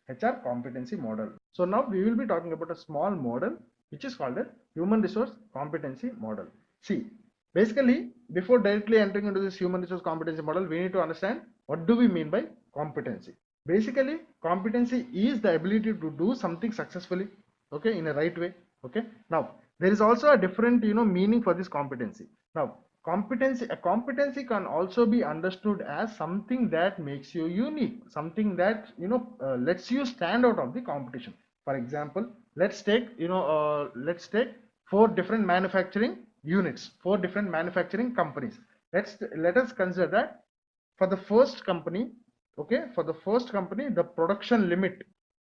HR competency model. So now we will be talking about a small model which is called a human resource competency model. See, basically, before directly entering into this human resource competency model, we need to understand what do we mean by competency. Basically, competency is the ability to do something successfully, okay, in a right way. Okay, now there is also a different meaning for this competency. Now a competency can also be understood as something that makes you unique, something that lets you stand out of the competition. For example, let's take four different manufacturing units, four different manufacturing companies. Let us consider that for the first company, okay, for the first company, the production limit,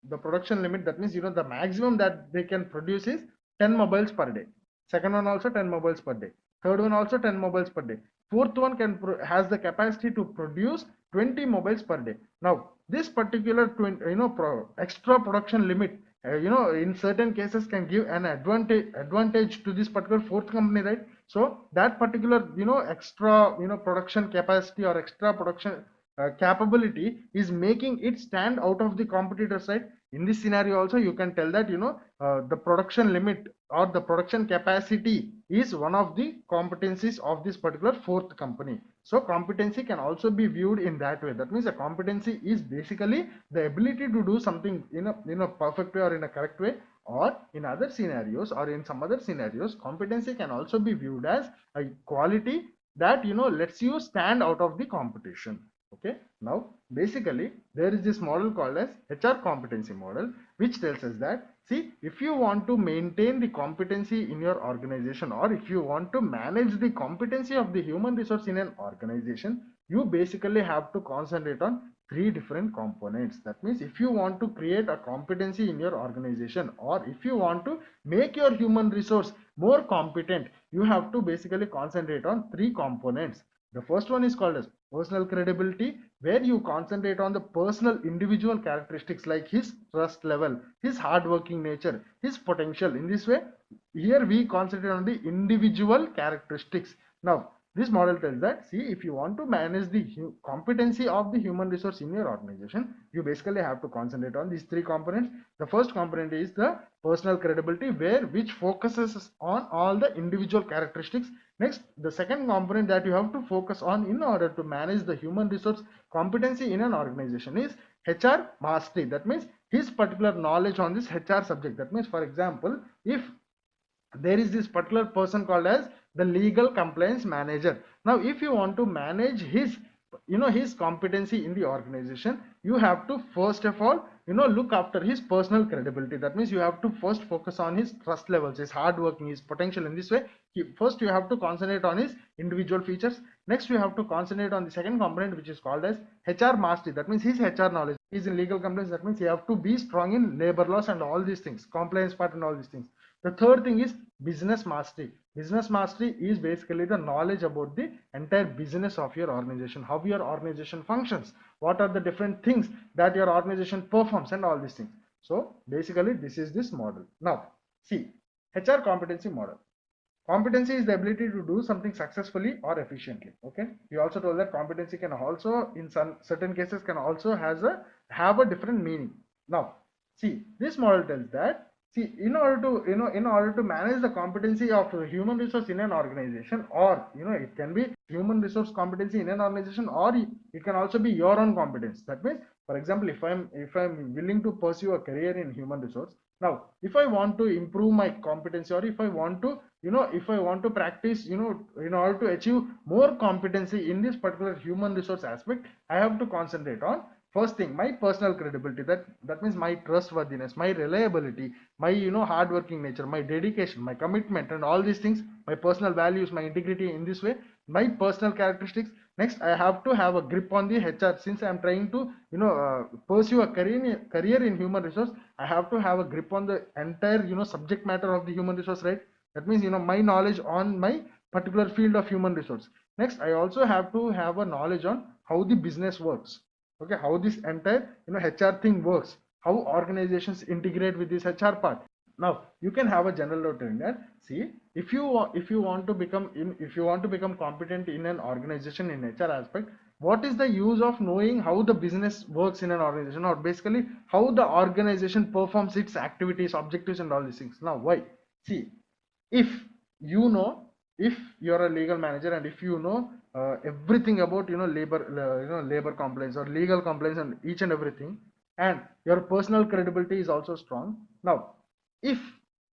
that means the maximum that they can produce is 10 mobiles per day. Second one also 10 mobiles per day. Third one also 10 mobiles per day. Fourth one has the capacity to produce 20 mobiles per day. Now this particular extra production limit, in certain cases can give an advantage to this particular fourth company, right? So that particular extra production capacity or extra production capability is making it stand out of the competitors, right? In this scenario also you can tell that the production limit or the production capacity is one of the competencies of this particular fourth company. So competency can also be viewed in that way. That means a competency is basically the ability to do something in a perfect way or in a correct way. Or in other scenarios, or in some other scenarios, competency can also be viewed as a quality that lets you stand out of the competition. Okay, now basically there is this model called as HR competency model, which tells us that, see, if you want to maintain the competency in your organization, or if you want to manage the competency of the human resource in an organization, you basically have to concentrate on three different components. That means if you want to create a competency in your organization, or if you want to make your human resource more competent, you have to basically concentrate on three components. The first one is called as personal credibility, where you concentrate on the personal individual characteristics like his trust level, his hardworking nature, his potential. In this way, here we concentrate on the individual characteristics. Now this model tells that, see, if you want to manage the competency of the human resource in your organization, you basically have to concentrate on these three components. The first component is the personal credibility, which focuses on all the individual characteristics. Next, the second component that you have to focus on in order to manage the human resource competency in an organization is HR mastery. That means his particular knowledge on this HR subject. That means, for example, if there is this particular person called as the legal compliance manager. Now if you want to manage his competency in the organization, you have to first of all look after his personal credibility. That means you have to first focus on his trust levels, his hard working, his potential. In this way, first you have to concentrate on his individual features. Next you have to concentrate on the second component, which is called as HR mastery. That means his HR knowledge. He's in legal compliance. That means you have to be strong in labor laws and all these things, compliance part and all these things. The third thing is business mastery. Business mastery is basically the knowledge about the entire business of your organization, how your organization functions, what are the different things that your organization performs, and all these things. So basically this is this model. Now see, HR competency model. Competency is the ability to do something successfully or efficiently. Okay, we also told that competency can also in some certain cases can also have a different meaning. Now see, this model tells that, see, in order to manage the competency of human resource in an organization, or it can be human resource competency in an organization, or it can also be your own competence. That means, for example, if I'm willing to pursue a career in human resource, now if I want to improve my competency, or if I want to practice, in order to achieve more competency in this particular human resource aspect, I have to concentrate on, first thing, my personal credibility. That means my trustworthiness, my reliability, my hard working nature, my dedication, my commitment, and all these things, my personal values, my integrity. In this way, my personal characteristics. Next, I have to have a grip on the HR. Since I am trying to pursue a career in human resource, I have to have a grip on the entire subject matter of the human resource, right? That means my knowledge on my particular field of human resource. Next, I also have to have a knowledge on how the business works. Okay, how this entire HR thing works, how organizations integrate with this HR part. Now you can have a general note in that, see, if you want to become competent in an organization in HR aspect, what is the use of knowing how the business works in an organization, or basically how the organization performs its activities, objectives, and all these things? Now, why? See, if you know, if you're a legal manager and if you know everything about labor complaints or legal complaints and each and everything, and your personal credibility is also strong. Now, if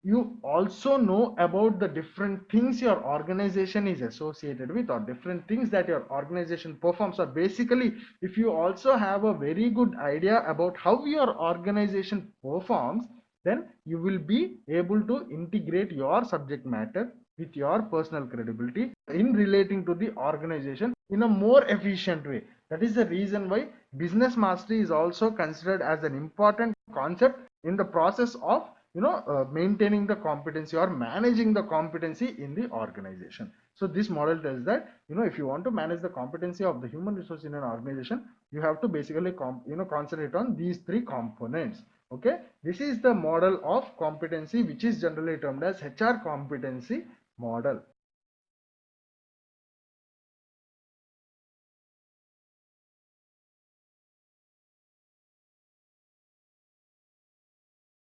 you also know about the different things your organization is associated with, or different things that your organization performs, or basically if you also have a very good idea about how your organization performs, then you will be able to integrate your subject matter with your personal credibility in relating to the organization in a more efficient way. That is the reason why business mastery is also considered as an important concept in the process of maintaining the competency or managing the competency in the organization. So this model tells that if you want to manage the competency of the human resource in an organization, you have to basically concentrate on these three components. Okay, this is the model of competency, which is generally termed as HR competency model.